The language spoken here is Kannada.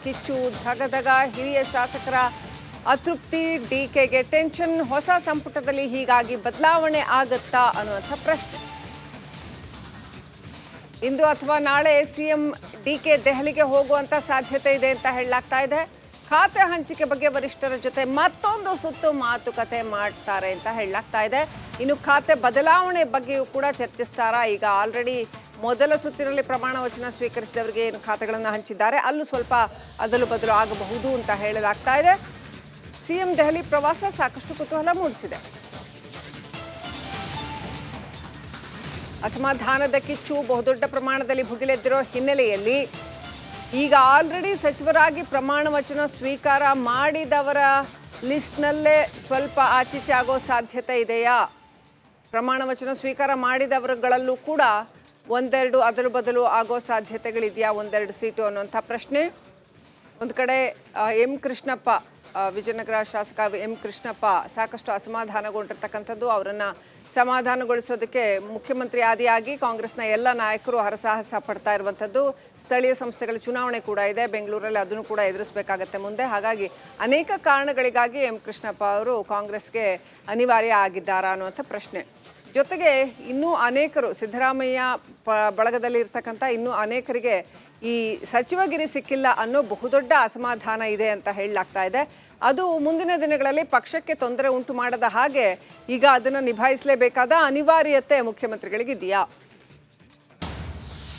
ಕಿಚ್ಚು, ಧಗಧಗ, ಹಿರಿಯ ಶಾಸಕರ ಅತೃಪ್ತಿ, ಡಿಕೆಗೆ ಟೆನ್ಷನ್. ಹೊಸ ಸಂಪುಟದಲ್ಲಿ ಹೀಗಾಗಿ ಬದಲಾವಣೆ ಆಗುತ್ತಾ ಅನ್ನುವಂಥ ಪ್ರಶ್ನೆ. ಇಂದು ಅಥವಾ ನಾಳೆ ಸಿಎಂ ಡಿಕೆ ದೆಹಲಿಗೆ ಹೋಗುವಂತ ಸಾಧ್ಯತೆ ಇದೆ ಅಂತ ಹೇಳಲಾಗ್ತಾ ಇದೆ. ಖಾತೆ ಹಂಚಿಕೆ ಬಗ್ಗೆ ವರಿಷ್ಠರ ಜೊತೆ ಮತ್ತೊಂದು ಸುತ್ತು ಮಾತುಕತೆ ಮಾಡ್ತಾರೆ ಅಂತ ಹೇಳಲಾಗ್ತಾ ಇದೆ. ಇನ್ನು ಖಾತೆ ಬದಲಾವಣೆ ಬಗ್ಗೆಯೂ ಕೂಡ ಚರ್ಚಿಸ್ತಾರಾ? ಈಗ ಆಲ್ರೆಡಿ ಮೊದಲ ಸುತ್ತಿನಲ್ಲಿ ಪ್ರಮಾಣ ವಚನ ಸ್ವೀಕರಿಸಿದವರಿಗೆ ಏನು ಖಾತೆಗಳನ್ನು ಹಂಚಿದ್ದಾರೆ, ಅಲ್ಲೂ ಸ್ವಲ್ಪ ಅದಲು ಬದಲು ಆಗಬಹುದು ಅಂತ ಹೇಳಲಾಗ್ತಾ ಇದೆ. ಸಿಎಂ ದೆಹಲಿ ಪ್ರವಾಸ ಸಾಕಷ್ಟು ಕುತೂಹಲ ಮೂಡಿಸಿದೆ. ಅಸಮಾಧಾನದ ಕಿಚ್ಚು ಬಹುದೊಡ್ಡ ಪ್ರಮಾಣದಲ್ಲಿ ಭುಗಿಲೆದ್ದಿರೋ ಹಿನ್ನೆಲೆಯಲ್ಲಿ ಈಗ ಆಲ್ರೆಡಿ ಸಚಿವರಾಗಿ ಪ್ರಮಾಣ ವಚನ ಸ್ವೀಕಾರ ಮಾಡಿದವರ ಲಿಸ್ಟ್ನಲ್ಲೇ ಸ್ವಲ್ಪ ಆಚೀಚೆ ಆಗೋ ಸಾಧ್ಯತೆ ಇದೆಯಾ? ಪ್ರಮಾಣ ವಚನ ಸ್ವೀಕಾರ ಮಾಡಿದವರುಗಳಲ್ಲೂ ಕೂಡ ಒಂದೆರಡು ಅದಲು ಬದಲು ಆಗೋ ಸಾಧ್ಯತೆಗಳಿದೆಯಾ, ಒಂದೆರಡು ಸೀಟು ಅನ್ನುವಂಥ ಪ್ರಶ್ನೆ. ಒಂದು ಕಡೆ ಎಂ ಕೃಷ್ಣಪ್ಪ, ವಿಜಯನಗರ ಶಾಸಕ ಎಂ ಕೃಷ್ಣಪ್ಪ ಸಾಕಷ್ಟು ಅಸಮಾಧಾನಗೊಂಡಿರ್ತಕ್ಕಂಥದ್ದು. ಅವರನ್ನು ಸಮಾಧಾನಗೊಳಿಸೋದಕ್ಕೆ ಮುಖ್ಯಮಂತ್ರಿ ಆದಿಯಾಗಿ ಕಾಂಗ್ರೆಸ್ನ ಎಲ್ಲ ನಾಯಕರು ಹರಸಾಹಸ ಪಡ್ತಾ ಇರುವಂಥದ್ದು. ಸ್ಥಳೀಯ ಸಂಸ್ಥೆಗಳ ಚುನಾವಣೆ ಕೂಡ ಇದೆ ಬೆಂಗಳೂರಲ್ಲಿ, ಅದನ್ನು ಕೂಡ ಎದುರಿಸಬೇಕಾಗತ್ತೆ ಮುಂದೆ. ಹಾಗಾಗಿ ಅನೇಕ ಕಾರಣಗಳಿಗಾಗಿ ಎಂ ಕೃಷ್ಣಪ್ಪ ಅವರು ಕಾಂಗ್ರೆಸ್ಗೆ ಅನಿವಾರ್ಯ ಆಗಿದ್ದಾರಾ ಅನ್ನುವಂಥ ಪ್ರಶ್ನೆ. ಜೊತೆಗೆ ಇನ್ನೂ ಅನೇಕರು ಸಿದ್ದರಾಮಯ್ಯ ಬಳಗದಲ್ಲಿ ಇರ್ತಕ್ಕಂಥ ಇನ್ನೂ ಅನೇಕರಿಗೆ ಈ ಸಚಿವಗಿರಿ ಸಿಕ್ಕಿಲ್ಲ ಅನ್ನೋ ಬಹುದೊಡ್ಡ ಅಸಮಾಧಾನ ಇದೆ ಅಂತ ಹೇಳಲಾಗ್ತಾ ಇದೆ. ಅದು ಮುಂದಿನ ದಿನಗಳಲ್ಲಿ ಪಕ್ಷಕ್ಕೆ ತೊಂದರೆ ಉಂಟು ಮಾಡದ ಹಾಗೆ ಈಗ ಅದನ್ನು ನಿಭಾಯಿಸಲೇಬೇಕಾದ ಅನಿವಾರ್ಯತೆ ಮುಖ್ಯಮಂತ್ರಿಗಳಿಗಿದೆಯಾ?